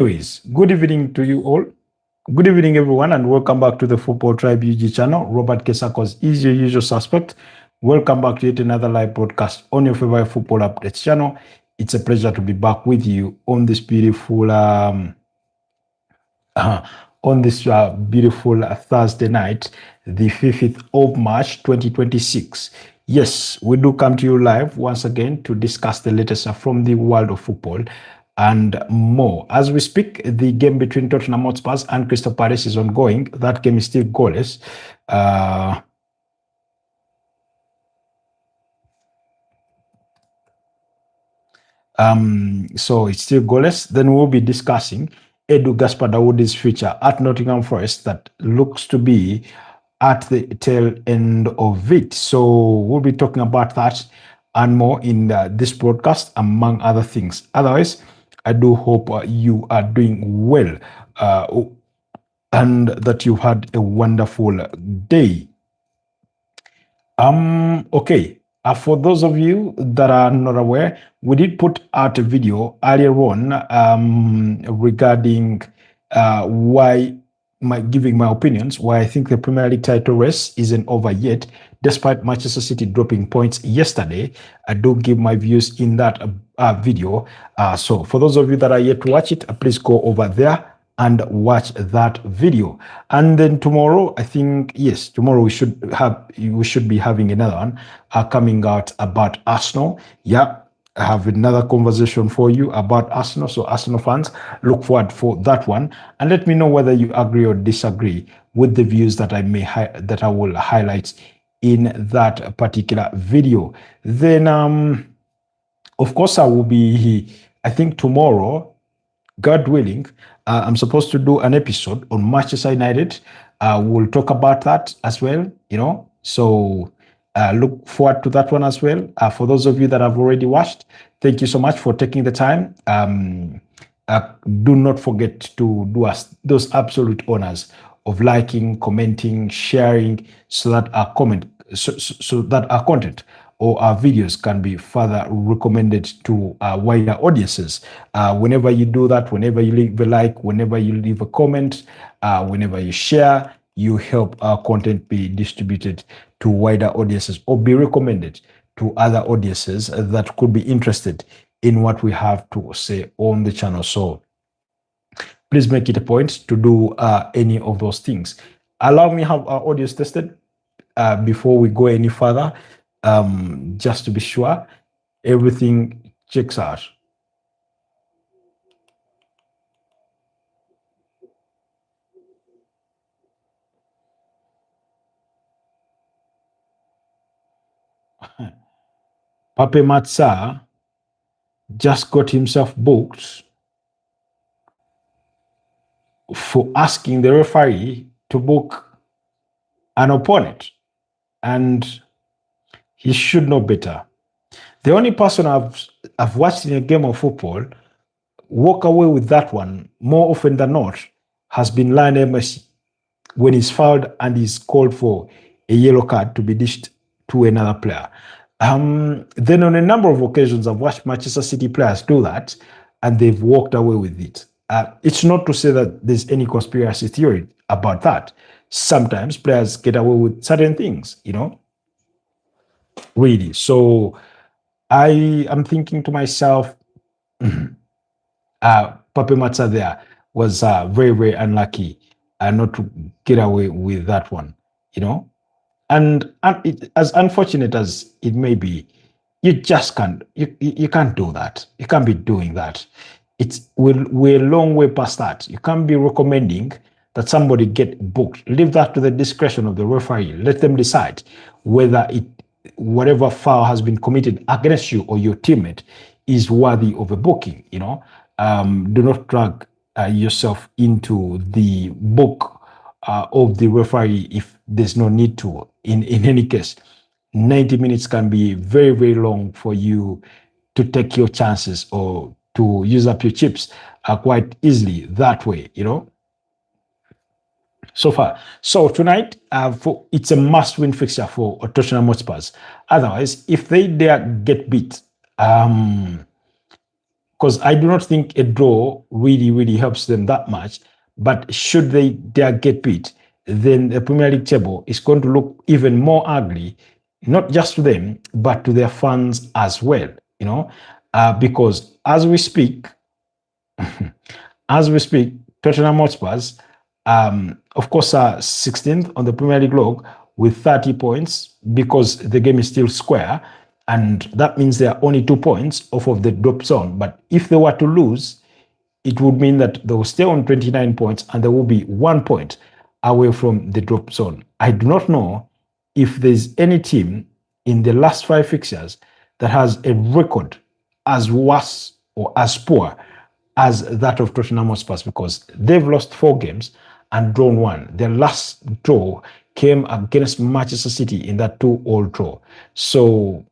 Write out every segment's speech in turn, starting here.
Anyways, good evening to you all. Good evening, everyone, and welcome back to the Football Tribe UG channel. Robert Kesakos is your usual suspect. Welcome back to yet another live broadcast on your favorite football updates channel. It's a pleasure to be back with you on this beautiful Thursday night, the 5th of March 2026. Yes, we do come to you live once again to discuss the latest from the world of football and more. As we speak, the game between Tottenham Hotspur and Crystal Palace is ongoing. That game is still goalless. So it's still goalless. Then we'll be discussing Edu Gaspar Dawoodi's future at Nottingham Forest that looks to be at the tail end of it. So we'll be talking about that and more in this broadcast, among other things. Otherwise, I do hope you are doing well and that you had a wonderful day. Okay. For those of you that are not aware, we did put out a video earlier on regarding why giving my opinions, why I think the Premier League title race isn't over yet, despite Manchester City dropping points yesterday. I do give my views in that video. So for those of you that are yet to watch it, please go over there and watch that video. And then tomorrow, I think, yes, tomorrow we should be having another one coming out about Arsenal. Yeah, I have another conversation for you about Arsenal. So Arsenal fans, look forward for that one. And let me know whether you agree or disagree with the views that I will highlight in that particular video. Then, of course, I will be, I think tomorrow, God willing, I'm supposed to do an episode on Manchester United. We'll talk about that as well, So look forward to that one as well. For those of you that have already watched, thank you so much for taking the time. Do not forget to do us those absolute honors of liking, commenting, sharing, so that our content or our videos can be further recommended to wider audiences. Whenever you do that, whenever you leave a like, whenever you leave a comment, whenever you share, you help our content be distributed to wider audiences or be recommended to other audiences that could be interested in what we have to say on the channel. So please make it a point to do any of those things. Allow me to have our audience tested before we go any further. Just to be sure everything checks out. Pape Matsa just got himself booked for asking the referee to book an opponent, and he should know better. The only person I've watched in a game of football walk away with that one more often than not has been Lionel Messi when he's fouled and he's called for a yellow card to be dished to another player. Then on a number of occasions, I've watched Manchester City players do that and they've walked away with it. It's not to say that there's any conspiracy theory about that. Sometimes players get away with certain things, really. So I am thinking to myself, Pape Matsa there was very, very unlucky not to get away with that one, And as unfortunate as it may be, you just can't. You can't do that. You can't be doing that. We're a long way past that. You can't be recommending that somebody get booked. Leave that to the discretion of the referee. Let them decide whether whatever foul has been committed against you or your teammate is worthy of a booking. Do not drag yourself into the book of the referee if there's no need to. In any case, 90 minutes can be very, very long for you to take your chances or to use up your chips quite easily that way, So far. So tonight, it's a must-win fixture for Tottenham Hotspur. Otherwise, if they dare get beat, because I do not think a draw really helps them that much. But should they dare get beat, then the Premier League table is going to look even more ugly, not just to them, but to their fans as well, because as we speak, Tottenham Hotspurs, of course, are 16th on the Premier League log with 30 points because the game is still square. And that means they are only 2 points off of the drop zone. But if they were to lose, it would mean that they will stay on 29 points and they will be 1 point away from the drop zone. I do not know if there's any team in the last 5 fixtures that has a record as worse or as poor as that of Tottenham Hotspur, because they've lost 4 games and drawn 1. Their last draw came against Manchester City in that 2-2 draw. So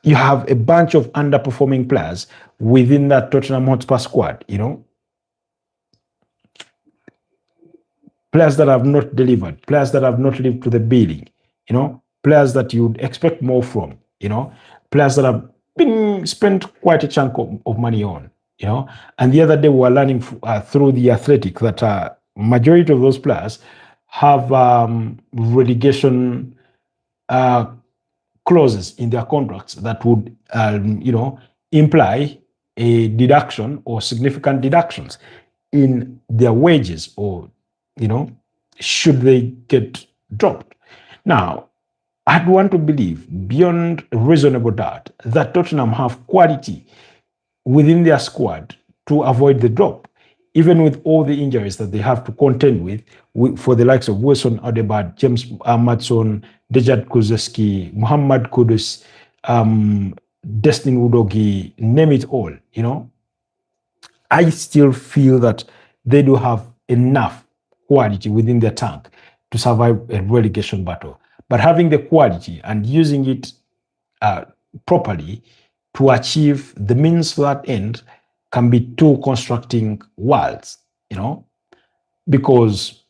you have a bunch of underperforming players within that Tottenham Hotspur squad, players that have not delivered, players that have not lived to the billing, players that you'd expect more from, players that have been spent quite a chunk of money on, And the other day we were learning through the Athletic that majority of those players have relegation clauses in their contracts that would, imply a deduction or significant deductions in their wages, or, should they get dropped. Now, I'd want to believe beyond reasonable doubt that Tottenham have quality within their squad to avoid the drop, even with all the injuries that they have to contend with for the likes of Wilson Adebayo, James Maddison, Dejan Kulusevski, Muhammad Kudus, Destin Udogie, name it all, I still feel that they do have enough quality within their tank to survive a relegation battle. But having the quality and using it properly to achieve the means to that end can be two constructing worlds, because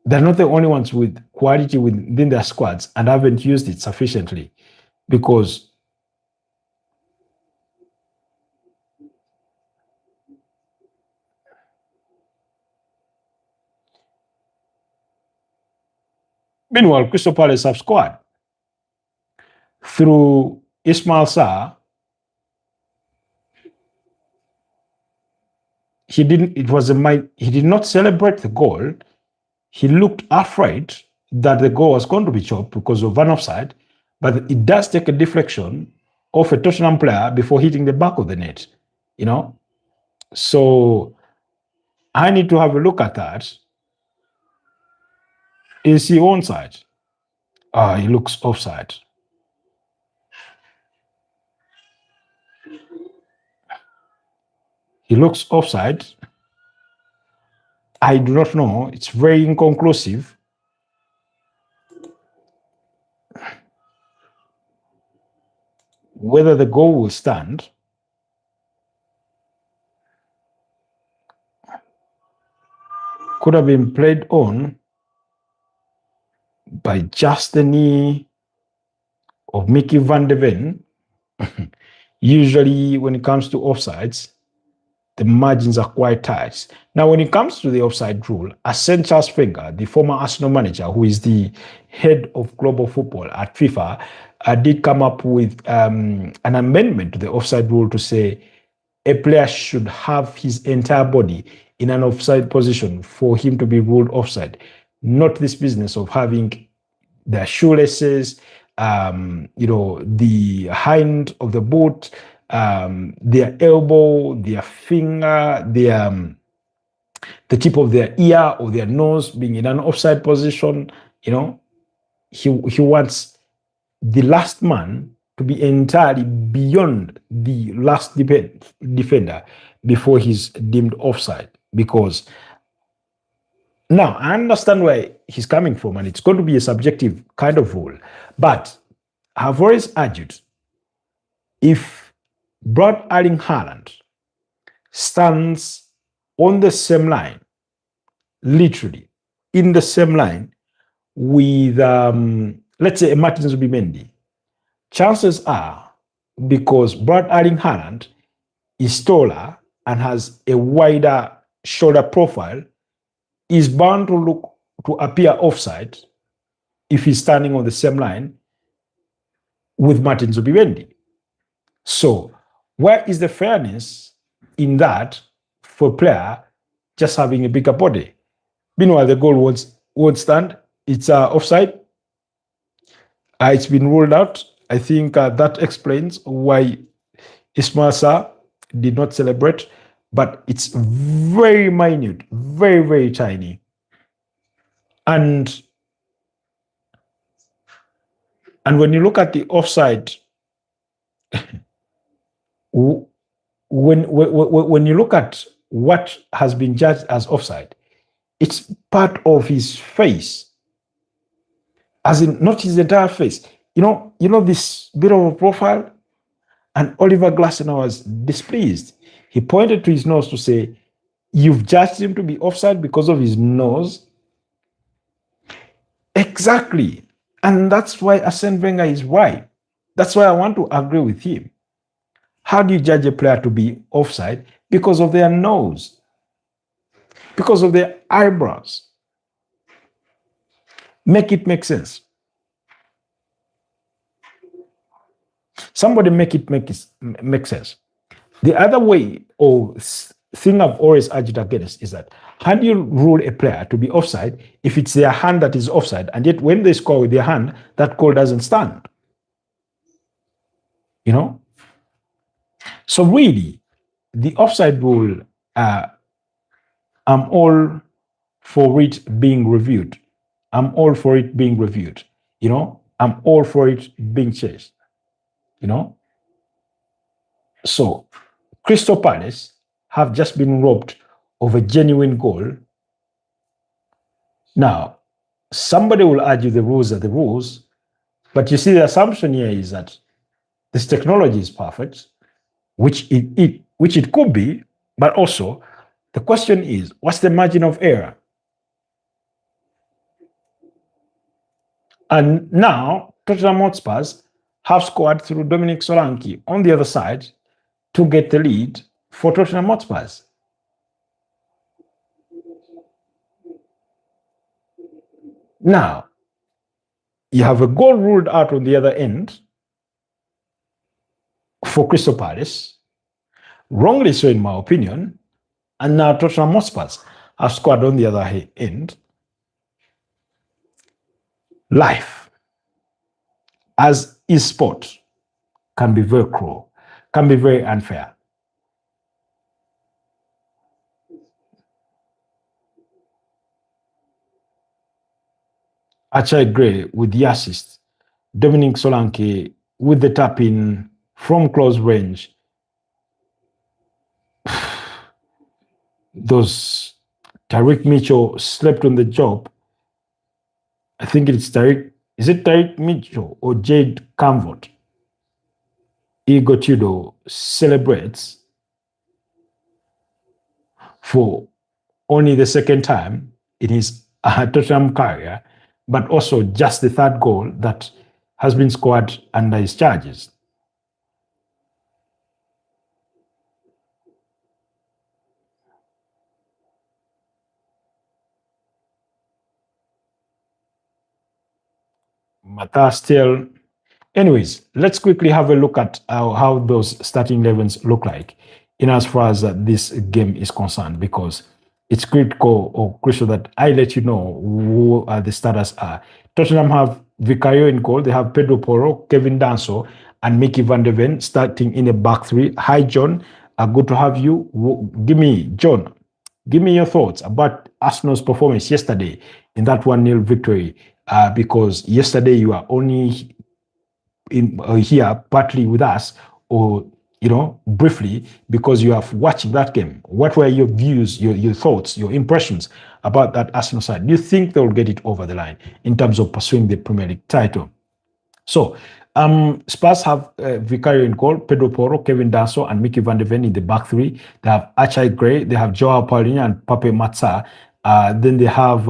they're not the only ones with quality within their squads and haven't used it sufficiently. Because meanwhile, Crystal Palace have scored through Ismail Sarr. He did not celebrate the goal. He looked afraid that the goal was going to be chopped because of an offside, but it does take a deflection of a Tottenham player before hitting the back of the net, So I need to have a look at that. Is he onside? He looks offside. He looks offside. I do not know. It's very inconclusive. Whether the goal will stand. Could have been played on by just the knee of Mickey van de Ven. Usually when it comes to offsides, the margins are quite tight. Now, when it comes to the offside rule, Arsene Wenger, the former Arsenal manager, who is the head of global football at FIFA, did come up with an amendment to the offside rule to say a player should have his entire body in an offside position for him to be ruled offside. Not this business of having their shoelaces, the hind of the boot, their elbow, their finger, the tip of their ear or their nose being in an offside position. He wants the last man to be entirely beyond the last defender before he's deemed offside. Because now I understand where he's coming from, and it's going to be a subjective kind of rule. But I've always argued, if Brad Erling Haaland stands on the same line, literally in the same line with, let's say, Martin Zubimendi, chances are, because Brad Erling Haaland is taller and has a wider shoulder profile, is bound to appear offside if he's standing on the same line with Martin Zubimendi. So, where is the fairness in that for a player just having a bigger body? Meanwhile, the goal won't stand. It's offside. It's been ruled out. I think that explains why Ismail Sarr did not celebrate, but it's very minute, very, very tiny. And when you look at the offside, when you look at what has been judged as offside, it's part of his face, as in not his entire face. You know this bit of a profile, and Oliver Glasner was displeased. He pointed to his nose to say, "You've judged him to be offside because of his nose." Exactly. And that's why Arsene Wenger is right. That's why I want to agree with him. How do you judge a player to be offside? Because of their nose, because of their eyebrows. Make it make sense. Somebody make it make sense. The other way, or thing I've always argued against, is that how do you rule a player to be offside if it's their hand that is offside, and yet when they score with their hand, that call doesn't stand? You know? So really, the offside rule, I'm all for it being reviewed. I'm all for it being reviewed. You know? I'm all for it being changed. You know? So, Crystal Palace have just been robbed of a genuine goal. Now, somebody will argue the rules are the rules, but you see, the assumption here is that this technology is perfect, which it could be, but also the question is, what's the margin of error? And now, Tottenham Hotspurs have scored through Dominic Solanke on the other side to get the lead for Tottenham Hotspurs. Now, you have a goal ruled out on the other end for Crystal Palace, wrongly so in my opinion, and now Tottenham Hotspurs have scored on the other end. Life, as is sport, can be very cruel, can be very unfair. Achai Gray with the assist, Dominic Solanke with the tap in from close range. Those Tariq Mitchell slept on the job. I think it's Tariq. Is it Tariq Mitchell or Jade Camvot? Igor Tudor celebrates for only the second time in his Tottenham career, but also just the third goal that has been scored under his charges. Matthias still. Anyways, let's quickly have a look at how those starting 11s look like in as far as this game is concerned, because it's critical or crucial that I let you know who the starters are. Tottenham have Vicario in goal. They have Pedro Porro, Kevin Danso, and Mickey van der Ven starting in a back three. Hi, John. Good to have you. John, give me your thoughts about Arsenal's performance yesterday in that 1-0 victory, because yesterday you are only here partly with us, or briefly, because you are watching that game. What were your views, your thoughts, your impressions about that Arsenal side? Do you think they will get it over the line in terms of pursuing the Premier League title? So, Spurs have Vicario in goal, Pedro Porro, Kevin Danso, and Mickey van der Ven in the back three. They have Achai Gray, they have Joao Paulinho and Pape Matar. Then they have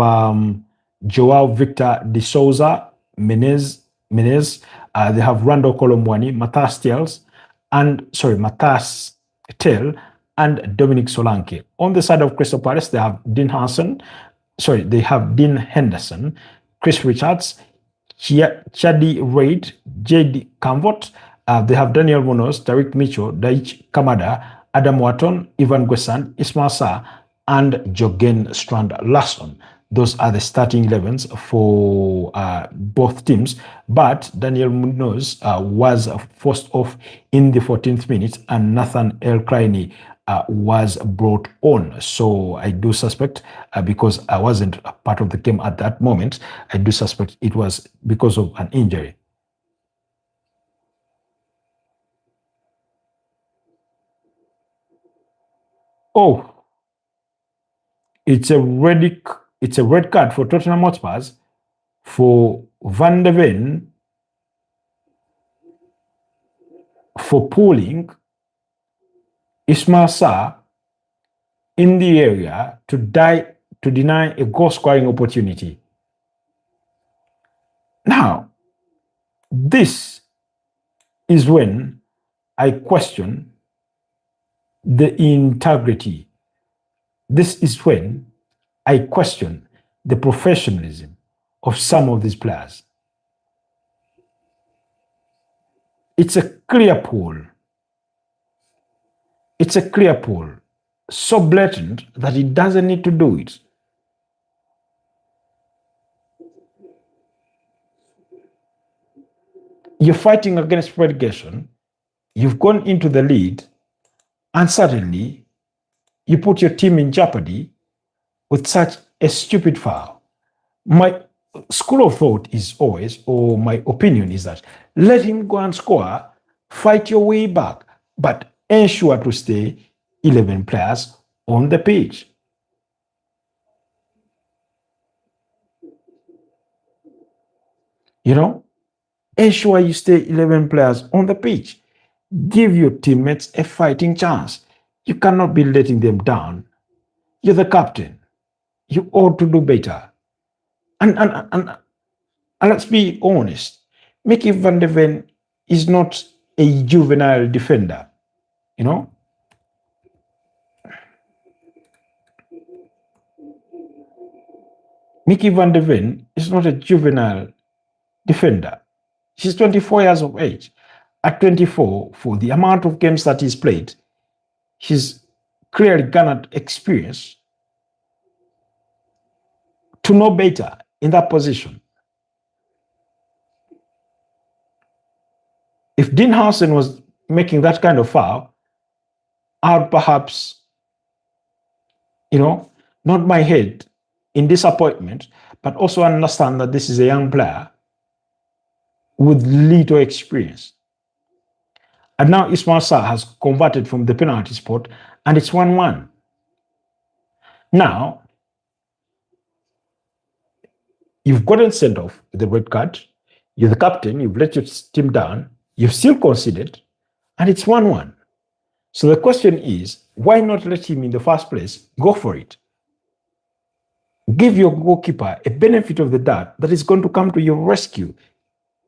Joao Victor de Souza, Menez. They have Randall Colomwani, Matthias Tell, and Dominic Solanke. On the side of Crystal Palace, they have they have Dean Henderson, Chris Richards, Chadi Reid, J.D. Camvot. They have Daniel Munoz, Tariq Mitchell, Daich Kamada, Adam Wharton, Ivan Guesan, Ismail Sarr, and Jogen Strand Larsson. Those are the starting 11s for both teams. But Daniel Munoz was forced off in the 14th minute, and Nathan El Kraini was brought on. So I do suspect, because I wasn't a part of the game at that moment, I do suspect it was because of an injury. Oh, it's a red card for Tottenham Hotspurs for Van de Ven for pulling Ismail Sarr in the area to deny a goal scoring opportunity. Now, this is when I question the integrity. This is when I question the professionalism of some of these players. It's a clear pull. It's a clear pull. So blatant that he doesn't need to do it. You're fighting against relegation. You've gone into the lead, and suddenly you put your team in jeopardy with such a stupid foul. My school of thought is always, or my opinion is that, let him go and score, fight your way back, but ensure to stay 11 players on the pitch. Ensure you stay 11 players on the pitch. Give your teammates a fighting chance. You cannot be letting them down. You're the captain. You ought to do better. And let's be honest, Mickey van de Ven is not a juvenile defender. Mickey van de Ven is not a juvenile defender. She's 24 years of age. At 24, for the amount of games that he's played, he's clearly garnered experience to know better in that position. If Dean Housen was making that kind of foul, I would perhaps, nod my head in disappointment, but also understand that this is a young player with little experience. And now Ismail Sarr has converted from the penalty spot, and it's 1-1. Now, you've gotten sent off with the red card. You're the captain. You've let your team down. You've still conceded, and it's 1-1. So the question is, why not let him in the first place? Go for it. Give your goalkeeper a benefit of the doubt that is going to come to your rescue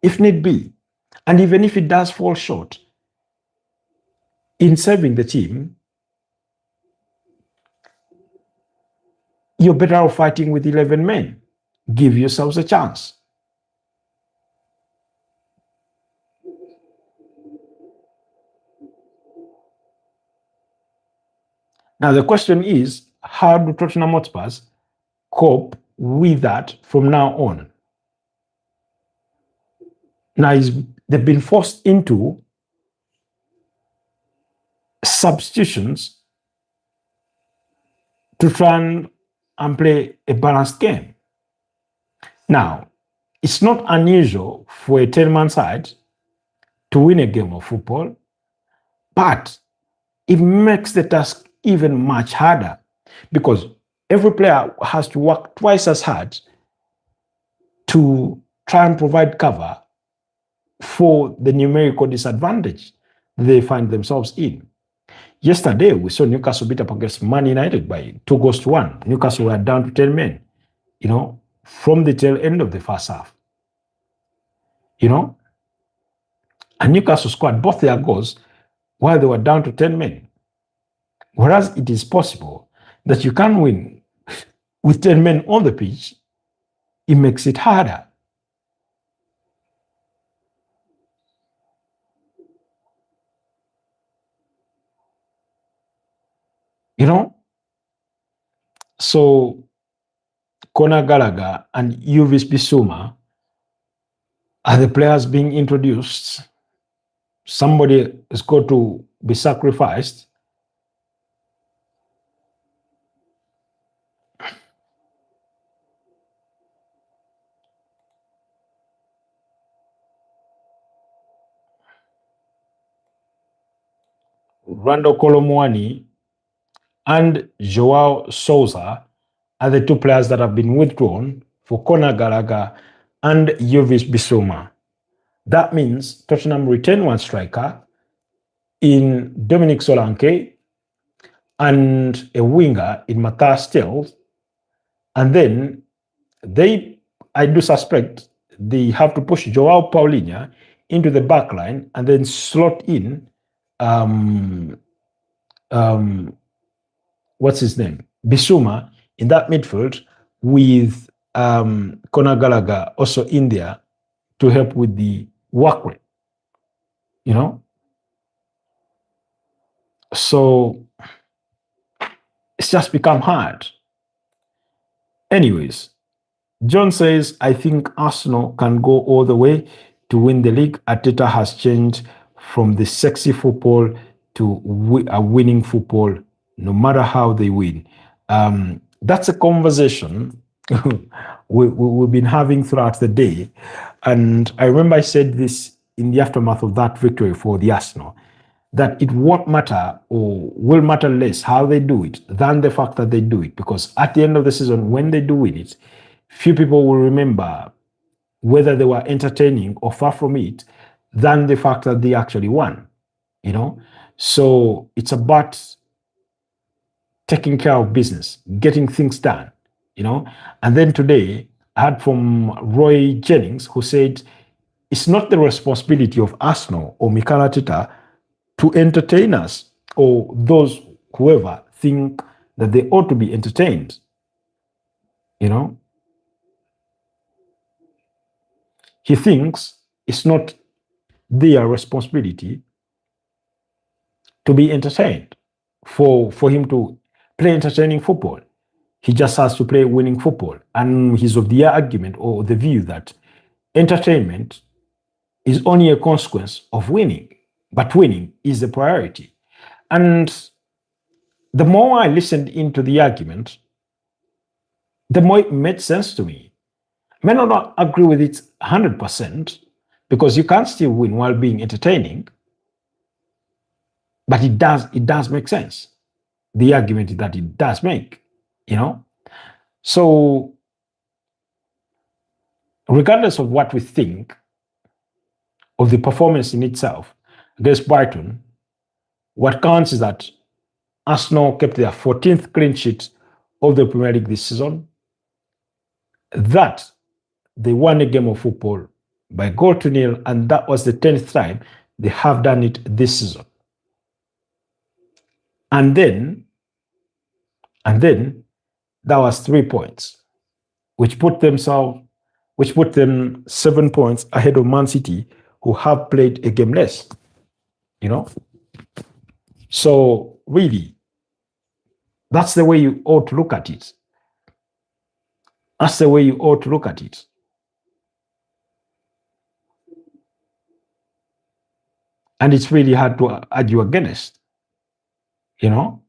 if need be. And even if it does fall short in saving the team, you're better off fighting with 11 men. Give yourselves a chance. Now, the question is, how do Tottenham Hotspurs cope with that from now on? Now, they've been forced into substitutions to try and play a balanced game. Now, it's not unusual for a 10-man side to win a game of football, but it makes the task even much harder because every player has to work twice as hard to try and provide cover for the numerical disadvantage they find themselves in. Yesterday, we saw Newcastle beat up against Man United by 2-1. Newcastle were down to 10 men, from the tail end of the first half. And Newcastle scored both their goals while they were down to 10 men. Whereas it is possible that you can win with 10 men on the pitch, it makes it harder. You know? So Conor Gallagher and Uvis Bissouma are the players being introduced. Somebody is got to be sacrificed. Rando Colomwani and Joao Souza are the two players that have been withdrawn for Conor Gallagher and Uvis Bissouma. That means Tottenham retain one striker in Dominic Solanke and a winger in Matthias Stills. And then I do suspect they have to push Joao Paulinho into the back line and then slot in, um, um, what's his name? Bissouma in that midfield with Conor Gallagher also in there to help with the work rate, you know? So it's just become hard. Anyways, John says, I think Arsenal can go all the way to win the league. Arteta has changed from the sexy football to a winning football, no matter how they win. That's a conversation we've been having throughout the day. And I remember I said this in the aftermath of that victory for the Arsenal, that it won't matter or will matter less how they do it than the fact that they do it. Because at the end of the season, when they do win it, few people will remember whether they were entertaining or far from it than the fact that they actually won, you know? So it's about taking care of business, getting things done, you know? And then today, I heard from Roy Jennings, who said, it's not the responsibility of Arsenal or Mikel Arteta to entertain us or those whoever think that they ought to be entertained, you know? He thinks it's not their responsibility to be entertained, for him to play entertaining football. He just has to play winning football. And he's of the argument or the view that entertainment is only a consequence of winning, but winning is the priority. And the more I listened into the argument, the more it made sense to me. I may not agree with it 100% because you can still win while being entertaining, but it does make sense. The argument that it does make, you know? So, regardless of what we think of the performance in itself against Brighton, what counts is that Arsenal kept their 14th clean sheet of the Premier League this season, that they won a game of football by 0-0, and that was the 10th time they have done it this season. And then that was 3 points, which put them 7 points ahead of Man City, who have played a game less, you know? So really, that's the way you ought to look at it. That's the way you ought to look at it. And it's really hard to argue against, you know?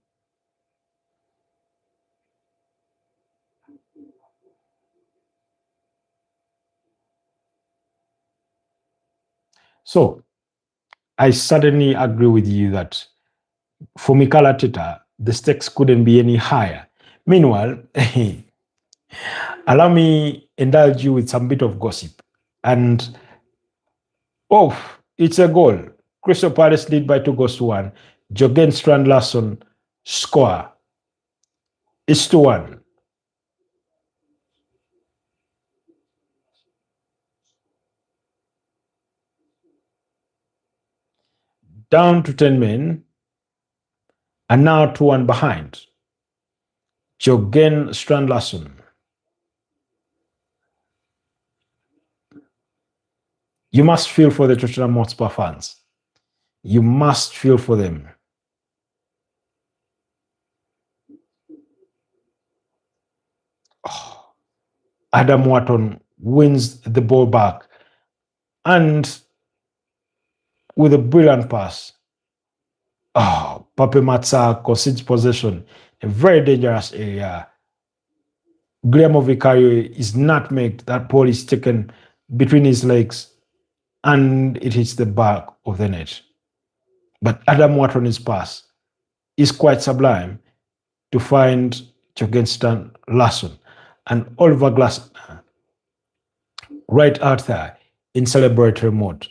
So I certainly agree with you that for Mikel Arteta, the stakes couldn't be any higher. Meanwhile, allow me indulge you with some bit of gossip. And oh, it's a goal. Crystal Palace lead by 2-1. Jürgen Strand Larsson score. It's 2-1. Down to 10 men. and now 2-1 behind. Jørgen Strand Larsen. You must feel for the Tottenham Hotspur fans. You must feel for them. Oh, Adam Wharton wins the ball back and with a brilliant pass. Oh, Pape Matsa concedes possession, a very dangerous area. Guillermo Vicario is nutmegged. That ball is taken between his legs and it hits the back of the net. But Adam Wharton's pass is quite sublime to find Jørgen Larsen and Oliver Glasner right out there in celebratory mode.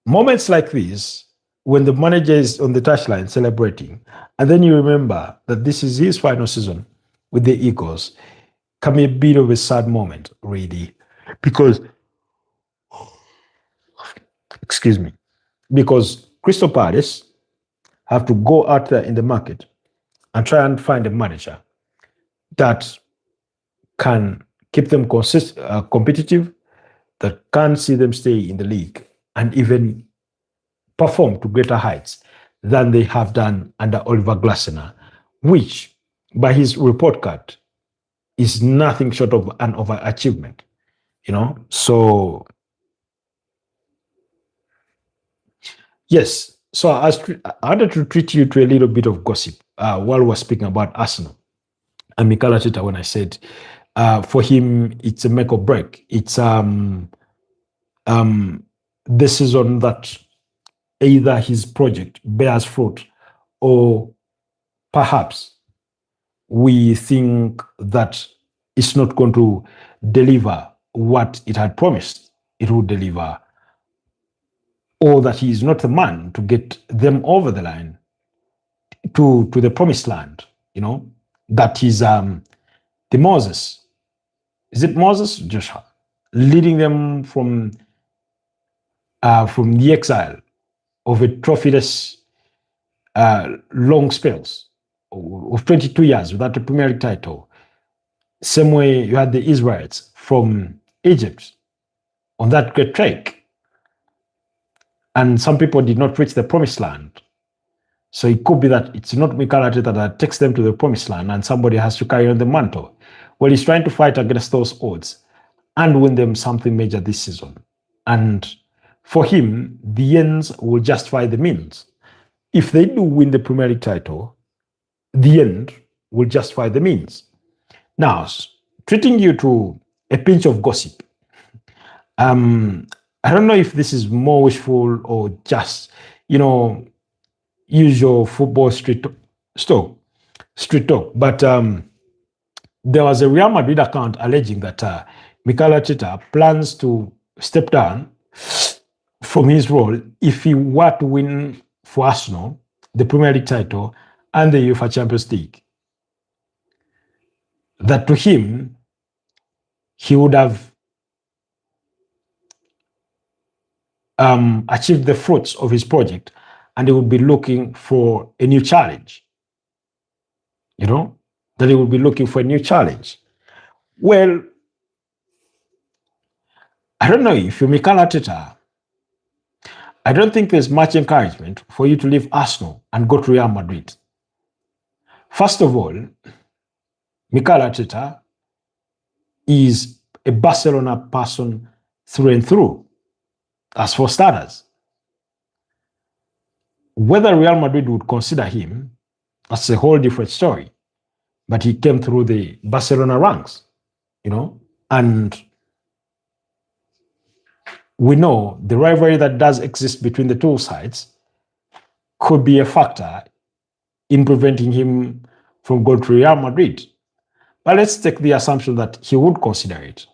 Moments like this, when the manager is on the touchline celebrating, and then you remember that this is his final season with the Eagles, can be a bit of a sad moment, really, because, excuse me, because Crystal Palace have to go out there in the market and try and find a manager that can keep them competitive, that can see them stay in the league and even perform to greater heights than they have done under Oliver Glasner, which, by his report card, is nothing short of an overachievement, you know? So, yes, so I wanted to treat you to a little bit of gossip while we're speaking about Arsenal and Mikel Arteta when I said, for him, it's a make or break. It's the season that either his project bears fruit or perhaps we think that it's not going to deliver what it had promised it would deliver, or that he is not the man to get them over the line to the promised land, you know, that is the Moses. Is it Moses? Joshua. Leading them from the exile of a trophyless long spells of 22 years without a Premier League title. Same way you had the Israelites from Egypt on that great trek. And some people did not reach the promised land. So it could be that it's not Mikel Arteta that takes them to the promised land and somebody has to carry on the mantle. Well, he's trying to fight against those odds and win them something major this season. And for him, the ends will justify the means. If they do win the Premier League title, the end will justify the means. Now, treating you to a pinch of gossip. I don't know if this is more wishful or just, usual football street talk. But there was a Real Madrid account alleging that Mikel Arteta plans to step down from his role if he were to win for Arsenal the Premier League title and the UEFA Champions League. That to him, he would have achieved the fruits of his project and he would be looking for a new challenge. That he would be looking for a new challenge. Well, I don't know if you're Mikel Arteta, I don't think there's much encouragement for you to leave Arsenal and go to Real Madrid. First of all, Mikel Arteta is a Barcelona person through and through. As for starters, whether Real Madrid would consider him, that's a whole different story. But he came through the Barcelona ranks, and we know the rivalry that does exist between the two sides could be a factor in preventing him from going to Real Madrid. But let's take the assumption that he would consider it.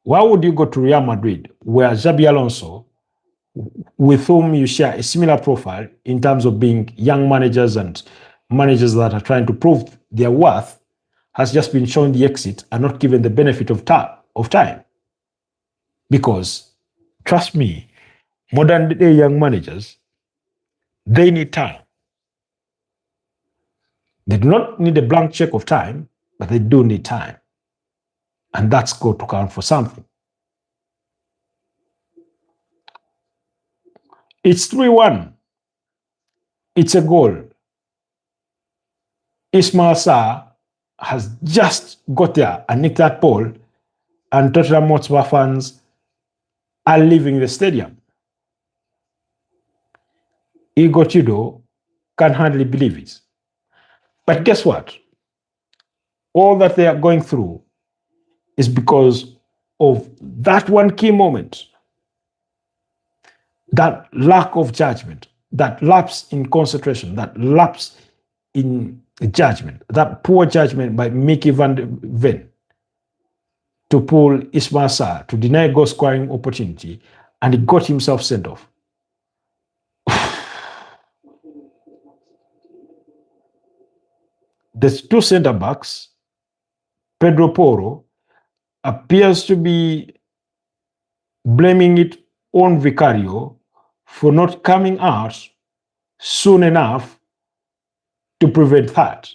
Why would you go to Real Madrid, where Xabi Alonso, with whom you share a similar profile in terms of being young managers and managers that are trying to prove their worth, has just been shown the exit and not given the benefit of time? Because, trust me, modern day young managers, they need time. They do not need a blank check of time, but they do need time. And that's got to count for something. It's 3-1. It's a goal. Ismail Sarr has just got there and nicked that ball, and Tottenham Hotspur fans are leaving the stadium. Igor Tudor can hardly believe it. But guess what? All that they are going through is because of that one key moment, that lack of judgment, that lapse in concentration, that lapse in judgment, that poor judgment by Mickey van de Ven to pull Ismail Sarr to deny goal scoring opportunity, and he got himself sent off. The two center backs, Pedro Porro, appears to be blaming it on Vicario for not coming out soon enough to prevent that.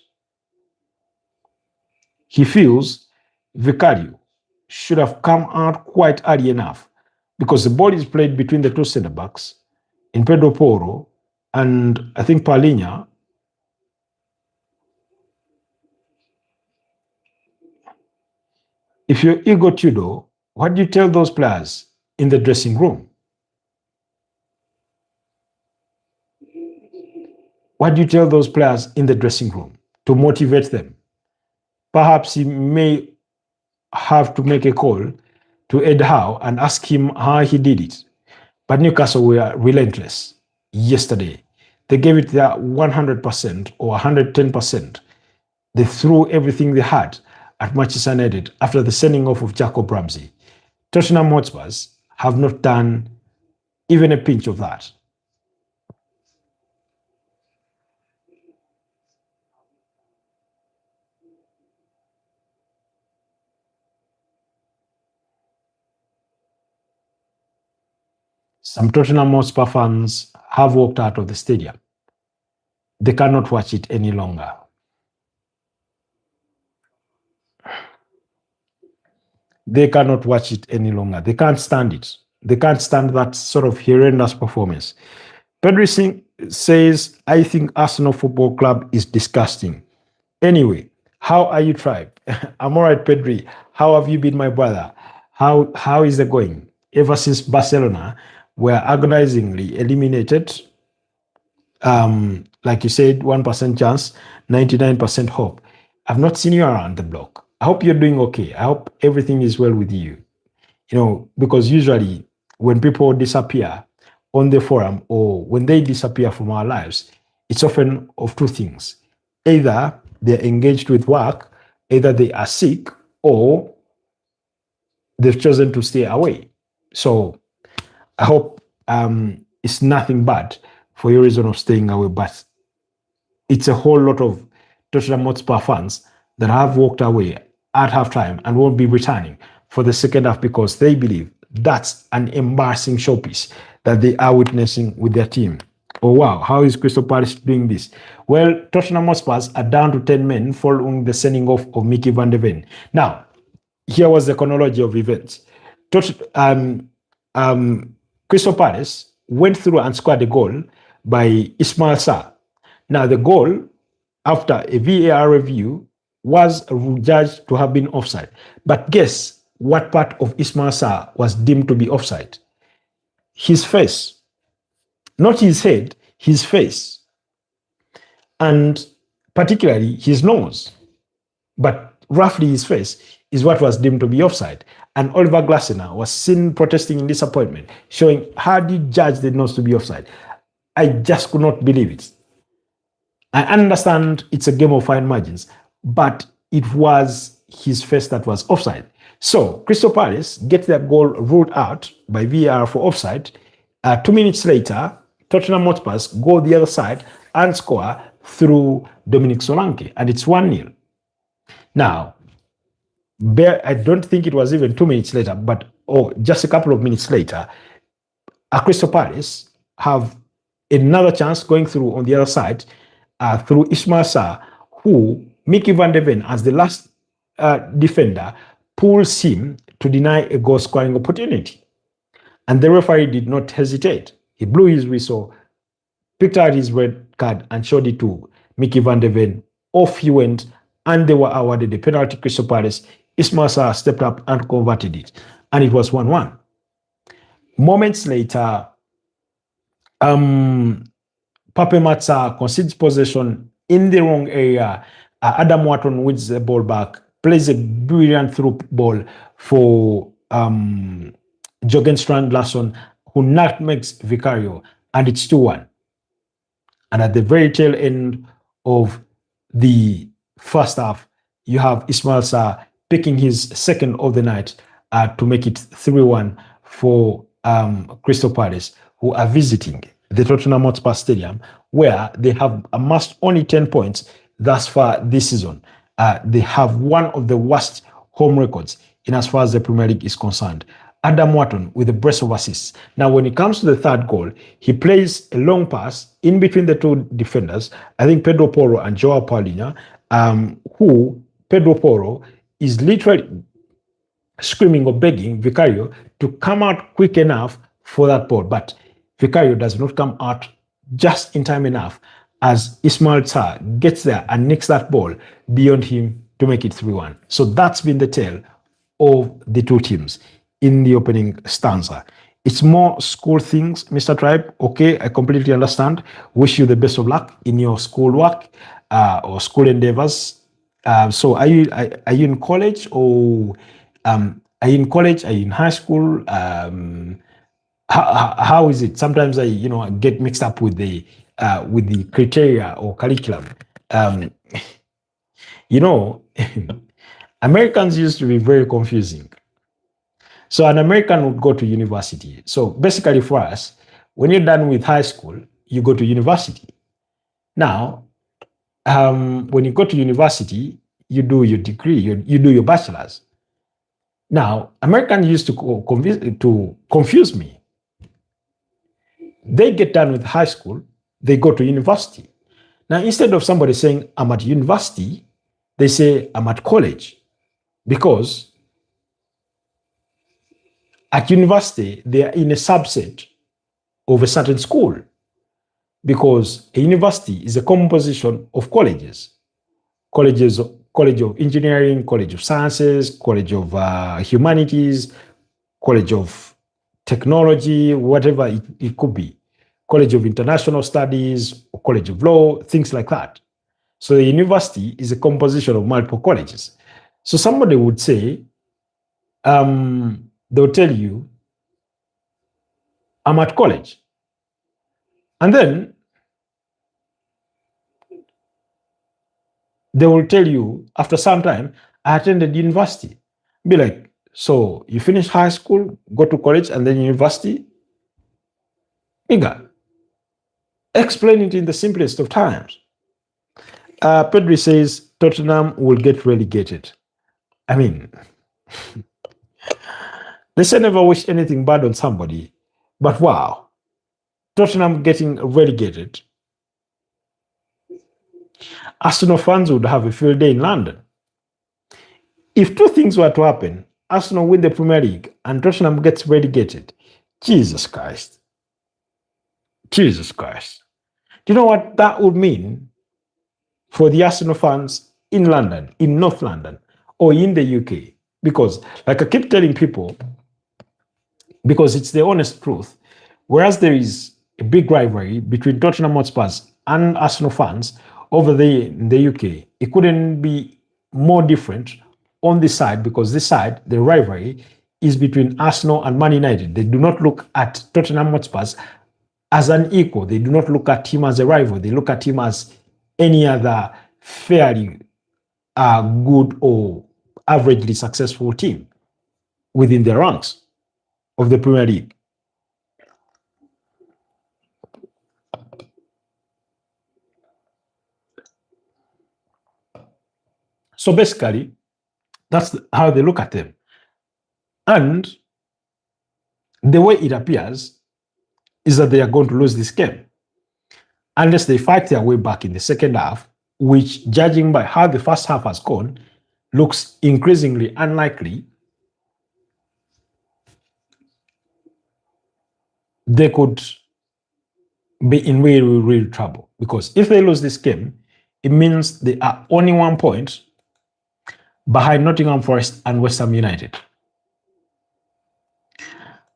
He feels Vicario should have come out quite early enough because the ball is played between the two center backs in Pedro Porro and I think Palinha. If you're Igor Tudor, what do you tell those players in the dressing room? What do you tell those players in the dressing room to motivate them? Perhaps he may have to make a call to Ed Howe and ask him how he did it. But Newcastle were relentless yesterday. They gave it their 100% or 110%. They threw everything they had at Manchester United after the sending off of Jacob Ramsey. Tottenham Hotspurs have not done even a pinch of that. Some Tottenham Hotspur fans have walked out of the stadium. They cannot watch it any longer. They cannot watch it any longer. They can't stand it. They can't stand that sort of horrendous performance. Pedri Singh says, I think Arsenal Football Club is disgusting. Anyway, how are you, tribe? I'm all right, Pedri. How have you been, my brother? How is it going? Ever since Barcelona were agonizingly eliminated, like you said, 1% chance, 99% hope. I've not seen you around the block. I hope you're doing okay. I hope everything is well with you. You know, because usually when people disappear on the forum or when they disappear from our lives, it's often of two things. Either they're engaged with work, either they are sick, or they've chosen to stay away. So I hope it's nothing bad for your reason of staying away, but it's a whole lot of Tottenham Hotspur fans that have walked away at halftime and won't be returning for the second half because they believe that's an embarrassing showpiece that they are witnessing with their team. Oh wow, how is Crystal Palace doing this? Well, Tottenham Hotspurs are down to 10 men following the sending off of Mickey van de Ven. Now, here was the chronology of events. Crystal Palace went through and scored a goal by Ismail Sarr. Now, the goal, after a VAR review, was judged to have been offside. But guess what part of Ismail Sarr was deemed to be offside? His face. Not his head, his face. And particularly his nose. But roughly his face is what was deemed to be offside. And Oliver Glasner was seen protesting in disappointment, showing how did you judge the nose to be offside? I just could not believe it. I understand it's a game of fine margins, but it was his face that was offside. So Crystal Palace get their goal ruled out by VAR for offside. 2 minutes later, Tottenham Hotspur go the other side and score through Dominic Solanke, and it's 1-0. Now, I don't think it was even 2 minutes later, but just a couple of minutes later, Crystal Palace have another chance going through on the other side through Ismail Sarr, who Mickey van de Ven, as the last defender, pulls him to deny a goal scoring opportunity. And the referee did not hesitate. He blew his whistle, picked out his red card, and showed it to Mickey van de Ven. Off he went, and they were awarded the penalty. Crystal Palace. Ismail Sarr stepped up and converted it, and it was 1-1. Moments later, Pape Matsa concedes possession in the wrong area. Adam Wharton wins the ball back, plays a brilliant through ball for Jürgen Strand Larsson, who nutmegs Vicario, and it's 2-1. And at the very tail end of the first half, you have Ismail Sarr picking his second of the night to make it 3-1 for Crystal Palace, who are visiting the Tottenham Hotspur Stadium, where they have amassed only 10 points thus far this season. They have one of the worst home records in as far as the Premier League is concerned. Adam Wharton with a brace of assists. Now, when it comes to the third goal, he plays a long pass in between the two defenders, I think Pedro Porro and Joao Paulinho, who Pedro Porro is literally screaming or begging Vicario to come out quick enough for that ball. But Vicario does not come out just in time enough as Ismail Sarr gets there and nicks that ball beyond him to make it 3-1. So that's been the tale of the two teams in the opening stanza. It's more school things, Mr. Tribe. Okay, I completely understand. Wish you the best of luck in your school work or school endeavors. So are you in college, or are you in college? Are you in high school? How is it? Sometimes I get mixed up with the criteria or curriculum. Americans used to be very confusing. So an American would go to university. So basically for us, when you're done with high school, you go to university. Now, when you go to university, you do your degree, you do your bachelor's. Now, Americans used to confuse me. They get done with high school, they go to university. Now, instead of somebody saying, I'm at university, they say, I'm at college. Because at university, they are in a subset of a certain school. Because a university is a composition of colleges. College of Engineering, College of Sciences, College of Humanities, College of Technology, whatever it could be. College of International Studies, or College of Law, things like that. So the university is a composition of multiple colleges. So somebody would say, they'll tell you, I'm at college. And then they will tell you, after some time, I attended university. Be like, so you finish high school, go to college, and then university? Nigga, explain it in the simplest of terms. Pedri says Tottenham will get relegated. I mean, they say never wish anything bad on somebody, but wow, Tottenham getting relegated. Arsenal fans would have a field day in London. If two things were to happen, Arsenal win the Premier League and Tottenham gets relegated, Jesus Christ. Jesus Christ. Do you know what that would mean for the Arsenal fans in London, in North London, or in the UK? Because, like I keep telling people, because it's the honest truth, whereas there is a big rivalry between Tottenham Hotspurs and Arsenal fans over in the UK, it couldn't be more different on this side, because this side, the rivalry is between Arsenal and Man United. They do not look at Tottenham Hotspurs as an equal. They do not look at him as a rival. They look at him as any other fairly good or averagely successful team within the ranks of the Premier League. So basically, that's how they look at them. And the way it appears is that they are going to lose this game unless they fight their way back in the second half which, judging by how the first half has gone, looks increasingly unlikely, they could be in real, real trouble. Because if they lose this game, it means they are only 1 point behind Nottingham Forest and West Ham United.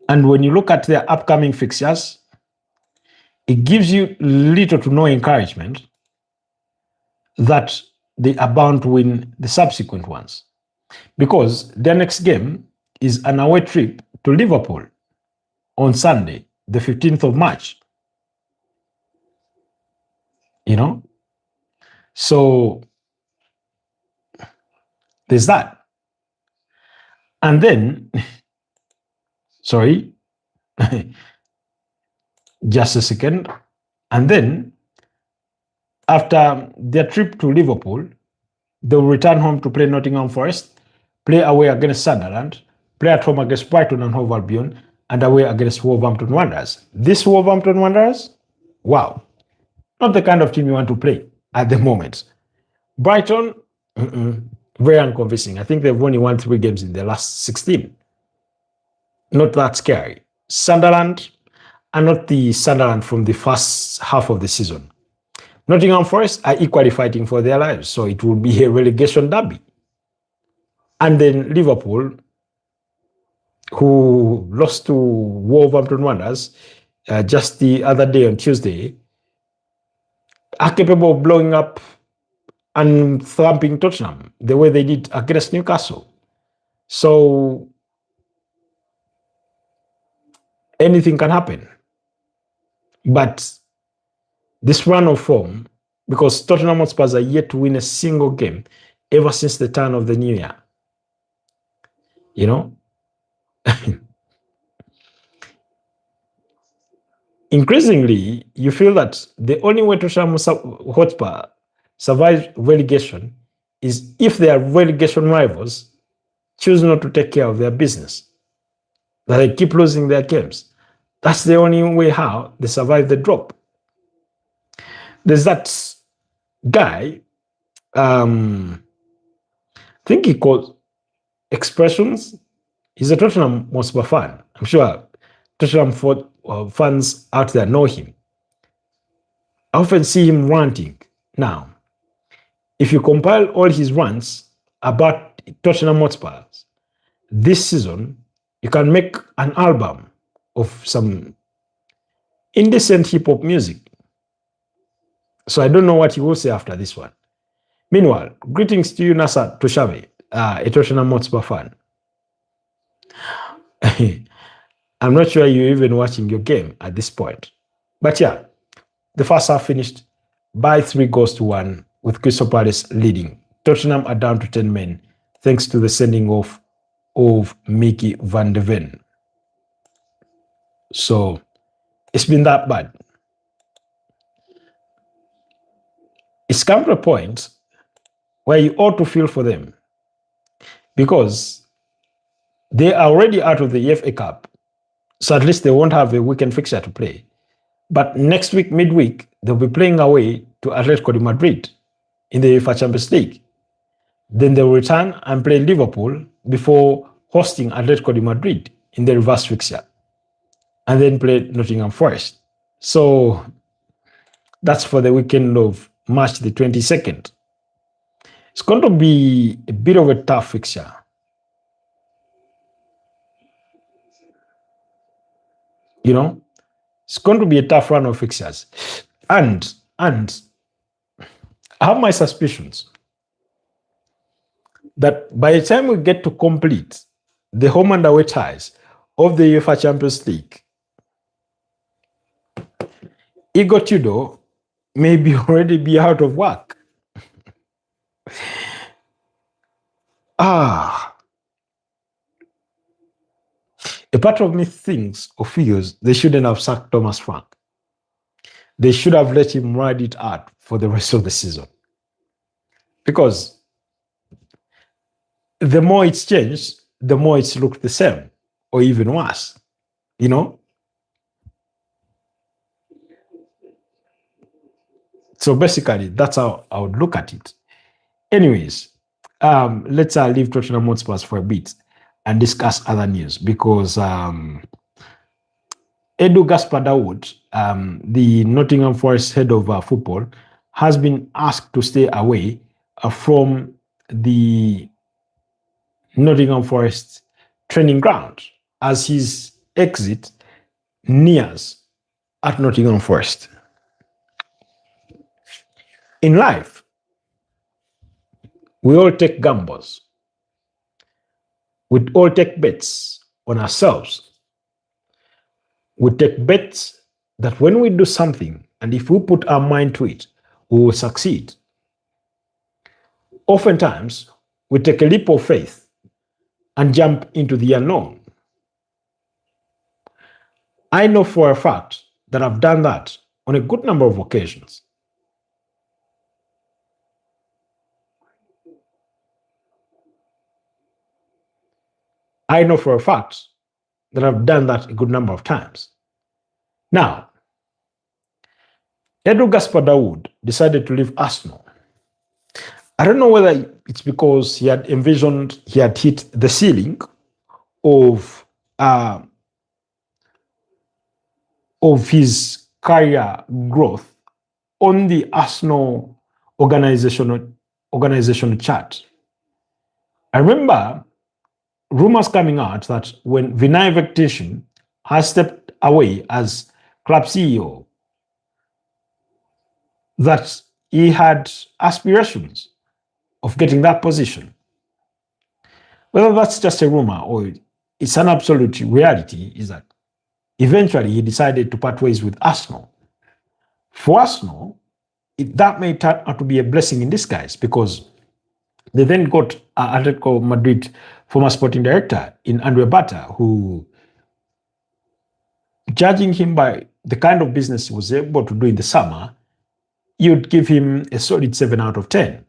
And when you look at their upcoming fixtures, it gives you little to no encouragement that they are bound to win the subsequent ones. Because their next game is an away trip to Liverpool on Sunday, the 15th of March. You know? So there's that. And then, sorry, just a second. And then, after their trip to Liverpool, they'll return home to play Nottingham Forest, play away against Sunderland, play at home against Brighton and Hove Albion, and away against Wolverhampton Wanderers. This Wolverhampton Wanderers, wow, not the kind of team you want to play at the moment. Brighton, very unconvincing. I think they've only won 3 games in the last 16. Not that scary. Sunderland are not the Sunderland from the first half of the season. Nottingham Forest are equally fighting for their lives, so it will be a relegation derby. And then Liverpool, who lost to Wolverhampton Wanderers just the other day on Tuesday, are capable of blowing up and thumping Tottenham the way they did against Newcastle. So anything can happen. But this run of form, because Tottenham Hotspur are yet to win a single game ever since the turn of the new year. You know? Increasingly, you feel that the only way Tottenham Hotspur survive relegation is if their relegation rivals choose not to take care of their business, that they keep losing their games. That's the only way how they survive the drop. There's that guy, I think he called Expressions. He's a Tottenham Hotspur fan. I'm sure Tottenham fans out there know him. I often see him ranting. Now, if you compile all his rants about Tottenham Hotspur this season, you can make an album of some indecent hip-hop music. So I don't know what he will say after this one. Meanwhile, greetings to you, Nasser Toshabe, a Tottenham Hotspur fan. I'm not sure you're even watching your game at this point. But yeah, the first half finished by 3-1 with Crystal Palace leading. Tottenham are down to 10 men thanks to the sending off of Mickey van der Ven. So it's been that bad. It's come to a point where you ought to feel for them because they are already out of the FA Cup. So at least they won't have a weekend fixture to play. But next week, midweek, they'll be playing away to Atletico de Madrid in the UEFA Champions League. Then they'll return and play Liverpool before hosting Atletico de Madrid in the reverse fixture. And then play Nottingham Forest. So that's for the weekend of March the 22nd. It's going to be a bit of a tough fixture. You know, it's going to be a tough run of fixtures. And I have my suspicions that by the time we get to complete the home and away ties of the UEFA Champions League, Igor Tudor may be already be out of work. A part of me thinks or feels they shouldn't have sacked Thomas Frank. They should have let him ride it out for the rest of the season. Because the more it's changed, the more it's looked the same or even worse. You know? So basically, that's how I would look at it. Anyways, let's leave Tottenham Hotspur for a bit and discuss other news because Edu Gaspar Dawood, the Nottingham Forest head of football, has been asked to stay away from the Nottingham Forest training ground as his exit nears at Nottingham Forest. In life, we all take gambles. We all take bets on ourselves. We take bets that when we do something, and if we put our mind to it, we will succeed. Oftentimes, we take a leap of faith and jump into the unknown. I know for a fact that I've done that on a good number of occasions. I know for a fact that I've done that a good number of times. Now, Edu Gaspar Dawood decided to leave Arsenal. I don't know whether it's because he had envisioned he had hit the ceiling of his career growth on the Arsenal organizational chart. I remember rumors coming out that when Vinay Venkateshan has stepped away as club CEO, that he had aspirations of getting that position. Whether that's just a rumor or it's an absolute reality is that eventually he decided to part ways with Arsenal. For Arsenal, that may turn out to be a blessing in disguise because they then got Atletico Madrid former sporting director in Andre Bata, who, judging him by the kind of business he was able to do in the summer, you'd give him a solid 7 out of 10.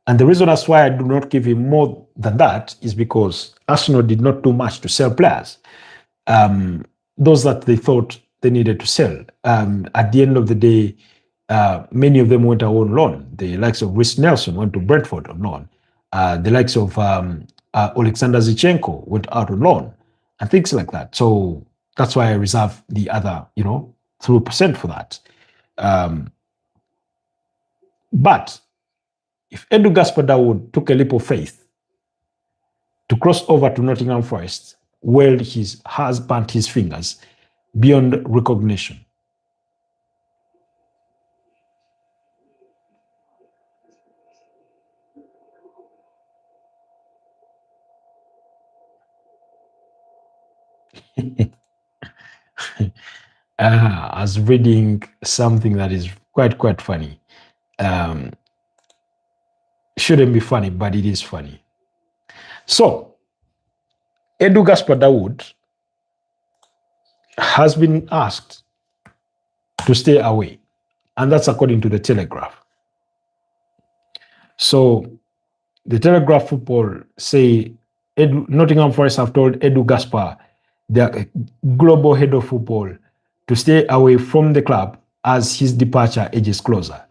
And the reason that's why I do not give him more than that is because Arsenal did not do much to sell players. Those that they thought they needed to sell. At the end of the day, many of them went out on loan. The likes of Reece Nelson went to Brentford on loan. The likes of Alexander Zinchenko went out on loan and things like that. So that's why I reserve the other, 3% for that. But if Edu Gaspar Dawood took a leap of faith to cross over to Nottingham Forest, well, he has burnt his fingers beyond recognition. I was reading something that is quite funny. Shouldn't be funny, but it is funny. So, Edu Gaspar Dawood has been asked to stay away, and that's according to the Telegraph. So, the Telegraph football say Nottingham Forest have told Edu Gaspar, the global head of football, to stay away from the club as his departure edges closer.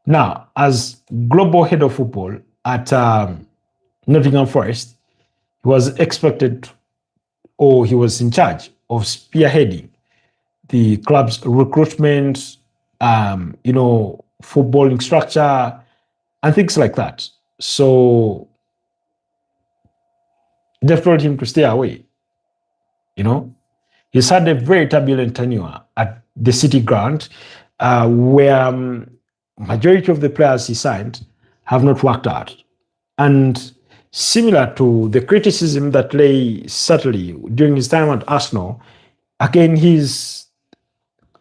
Now, as global head of football at Nottingham Forest, he was expected, or he was in charge of spearheading the club's recruitment, footballing structure, and things like that. So they've told him to stay away. He's had a very turbulent tenure at the City Ground, where majority of the players he signed have not worked out. And similar to the criticism that lay certainly during his time at Arsenal, again, his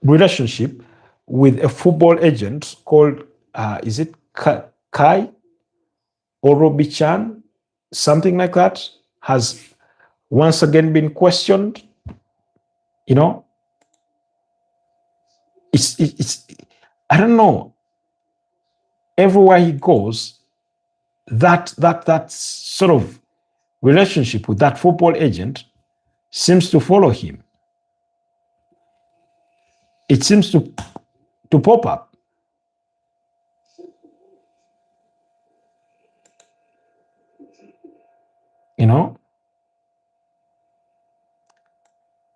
relationship with a football agent called, is it Kai Orobichan, something like that, has once again been questioned. It's I don't know. Everywhere he goes, that sort of relationship with that football agent seems to follow him. It seems to pop up. You know,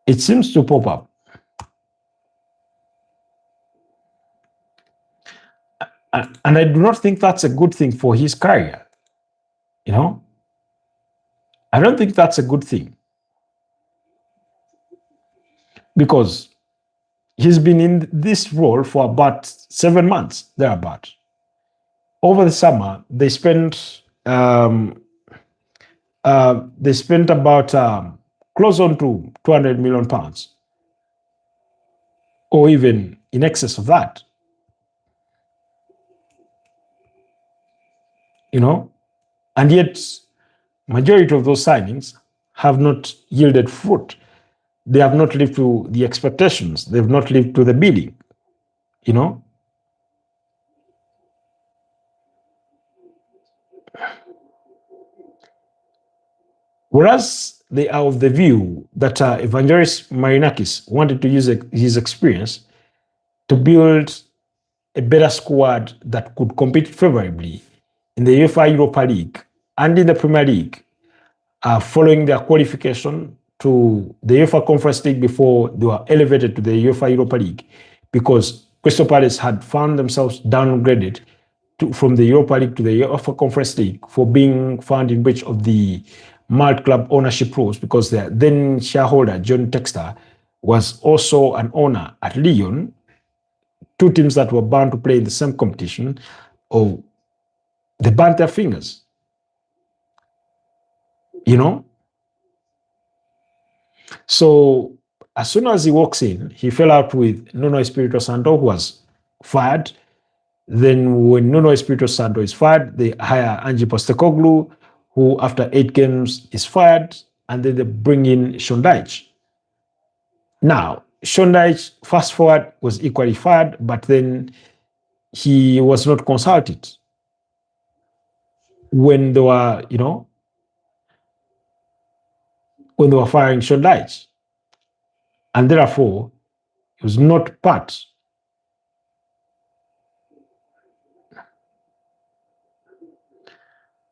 it seems to pop up. And I do not think that's a good thing for his career. You know, I don't think that's a good thing because he's been in this role for about 7 months, thereabout. Over the summer, they spent about close on to 200 million pounds, or even in excess of that. You know, and yet majority of those signings have not yielded fruit. They have not lived to the expectations. They've not lived to the bidding. You know, whereas they are of the view that Evangelos Marinakis wanted to use his experience to build a better squad that could compete favorably in the UEFA Europa League and in the Premier League, following their qualification to the UEFA Conference League before they were elevated to the UEFA Europa League, because Crystal Palace had found themselves downgraded from the Europa League to the UEFA Conference League for being found in breach of the multi-club ownership rules, because their then shareholder, John Textor, was also an owner at Lyon, two teams that were bound to play in the same competition. Oh, they burnt their fingers. You know? So as soon as he walks in, he fell out with Nuno Espirito Santo, who was fired. Then when Nuno Espirito Santo is fired, they hire Ange Postecoglou, who after 8 games is fired, and then they bring in Sean Dyche. Now, Sean Dyche, fast forward, was equally fired, but then he was not consulted when they were, when they were firing Sean Dyche. And therefore, he was not part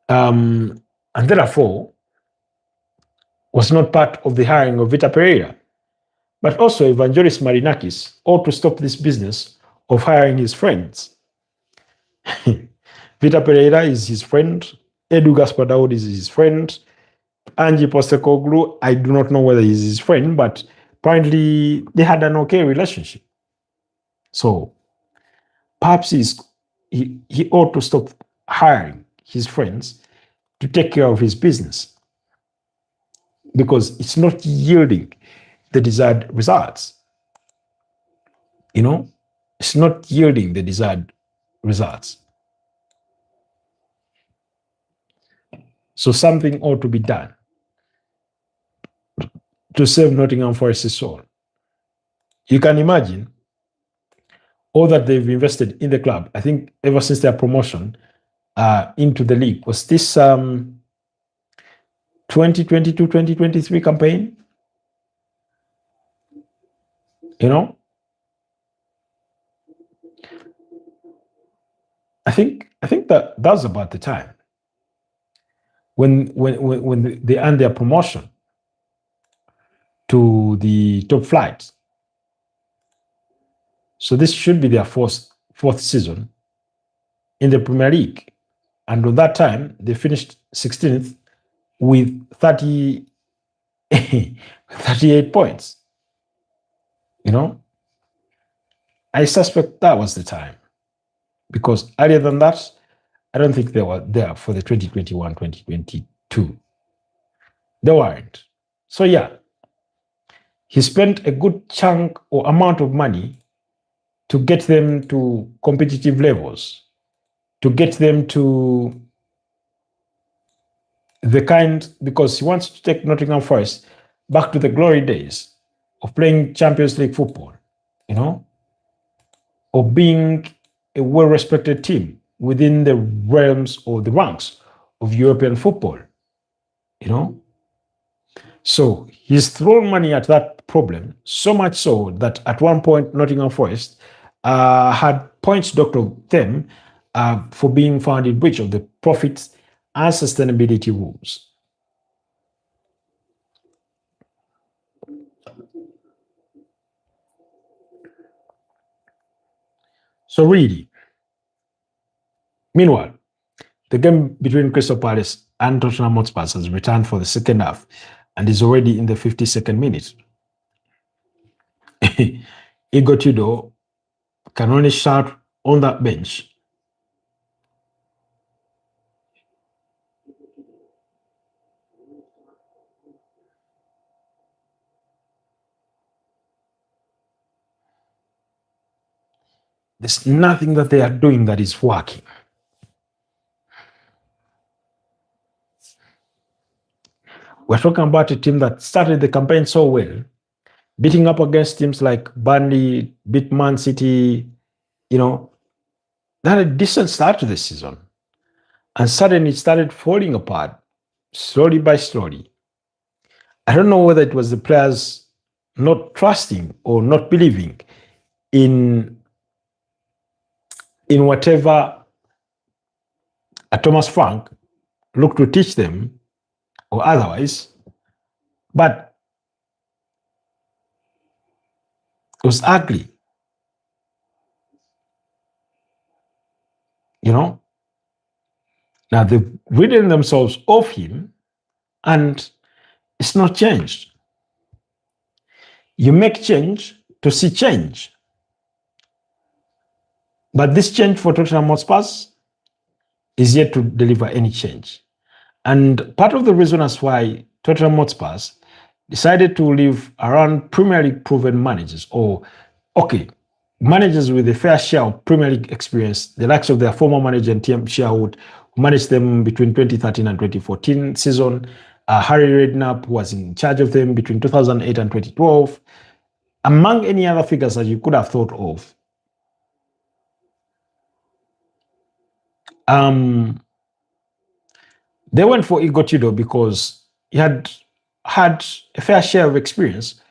and therefore was not part of the hiring of Vita Pereira. But also Evangelos Marinakis ought to stop this business of hiring his friends. Vita Pereira is his friend. Edu Gaspardaud is his friend. Ange Postecoglou, I do not know whether he's his friend, but apparently they had an okay relationship. So perhaps he ought to stop hiring his friends to take care of his business, because it's not yielding the desired results. It's not yielding the desired results. So something ought to be done to save Nottingham Forest's soul. You can imagine all that they've invested in the club, I think, ever since their promotion into the league. Was this 2022-2023 campaign? I think that was about the time when they earned their promotion to the top flight. So this should be their fourth season in the Premier League. And at that time, they finished 16th with 38 points. I suspect that was the time, because earlier than that, I don't think they were there for the 2021-2022. They weren't. So yeah, he spent a good chunk or amount of money to get them to competitive levels, to get them to the kind, because he wants to take Nottingham Forest back to the glory days of playing Champions League football, of being a well-respected team within the realms or the ranks of European football, So he's thrown money at that problem, so much so that at one point Nottingham Forest had points docked of them for being found in breach of the profits and sustainability rules. So really, meanwhile, the game between Crystal Palace and Tottenham Hotspur has returned for the second half and is already in the 52nd minute. Igor Tudor can only shout on that bench. There's nothing that they are doing that is working. We're talking about a team that started the campaign so well, beating up against teams like Burnley, beat Man City, they had a decent start to the season. And suddenly it started falling apart, slowly by slowly. I don't know whether it was the players not trusting or not believing in whatever Thomas Frank looked to teach them or otherwise, but it was ugly. Now they've ridden themselves off him and it's not changed. You make change to see change. But this change for Tottenham Hotspur is yet to deliver any change. And part of the reason as why Tottenham Hotspur decided to leave around Premier League proven managers, managers with a fair share of Premier League experience, the likes of their former manager and Tim Sherwood, who managed them between 2013 and 2014 season. Harry Redknapp was in charge of them between 2008 and 2012. Among any other figures that you could have thought of, they went for Igor Tudor because he had had a fair share of experience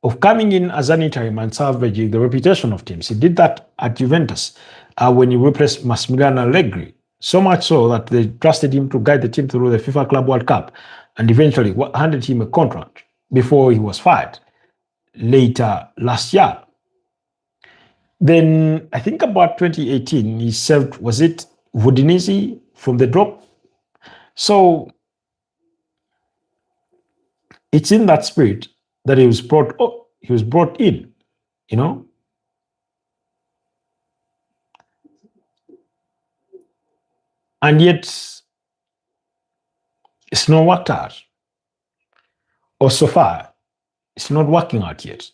of coming in as an interim and salvaging the reputation of teams. He did that at Juventus when he replaced Massimiliano Allegri, so much so that they trusted him to guide the team through the FIFA Club World Cup and eventually handed him a contract before he was fired later last year. Then I think about 2018, he served, was it Udinese from the drop? So it's in that spirit that he was brought in, and yet it's not worked out. Or so far, it's not working out yet.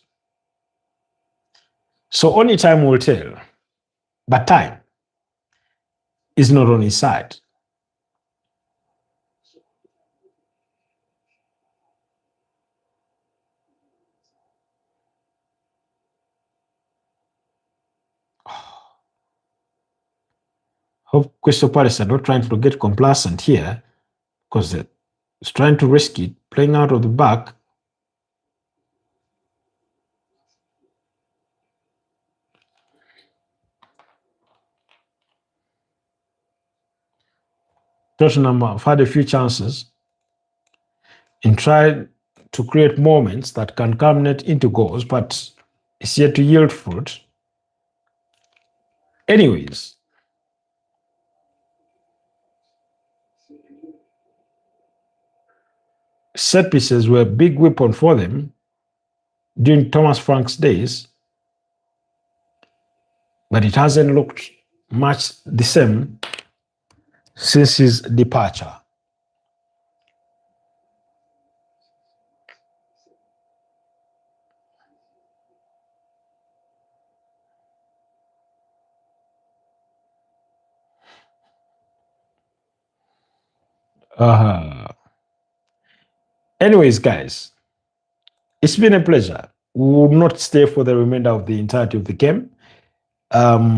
So only time will tell. But time is not on his side. Hope Crystal Palace are not trying to get complacent here because it's trying to risk it, playing out of the back. Tottenham have had a few chances in trying to create moments that can culminate into goals, but it's yet to yield fruit. Anyways, set pieces were a big weapon for them during Thomas Frank's days, but it hasn't looked much the same since his departure. Anyways, guys, it's been a pleasure. We will not stay for the remainder of the entirety of the game. I'll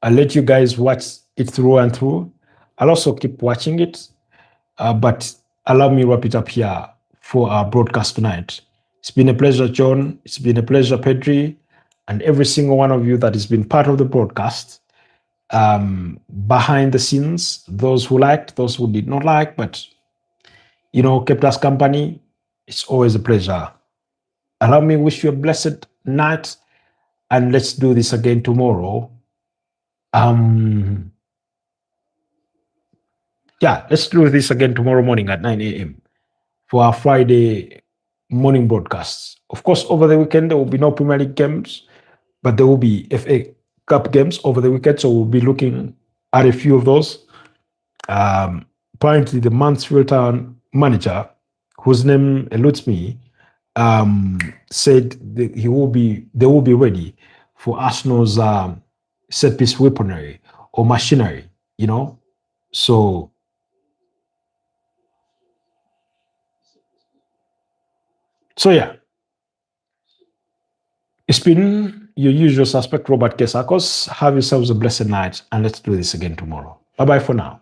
let you guys watch it through and through. I'll also keep watching it, but allow me to wrap it up here for our broadcast tonight. It's been a pleasure, John. It's been a pleasure, Pedri, and every single one of you that has been part of the broadcast. Behind the scenes, those who liked, those who did not like, but kept us company. It's always a pleasure. Allow me to wish you a blessed night and let's do this again tomorrow. Yeah, let's do this again tomorrow morning at 9 a.m. for our Friday morning broadcasts. Of course, over the weekend, there will be no Premier League games, but there will be FA Cup games over the weekend. So we'll be looking at a few of those. Apparently, the Mansfield Town manager, whose name eludes me, said that they will be ready for Arsenal's set piece weaponry or machinery, you know. So yeah, it's been your usual suspect, Robert Kesakos. Have yourselves a blessed night, and let's do this again tomorrow. Bye bye for now.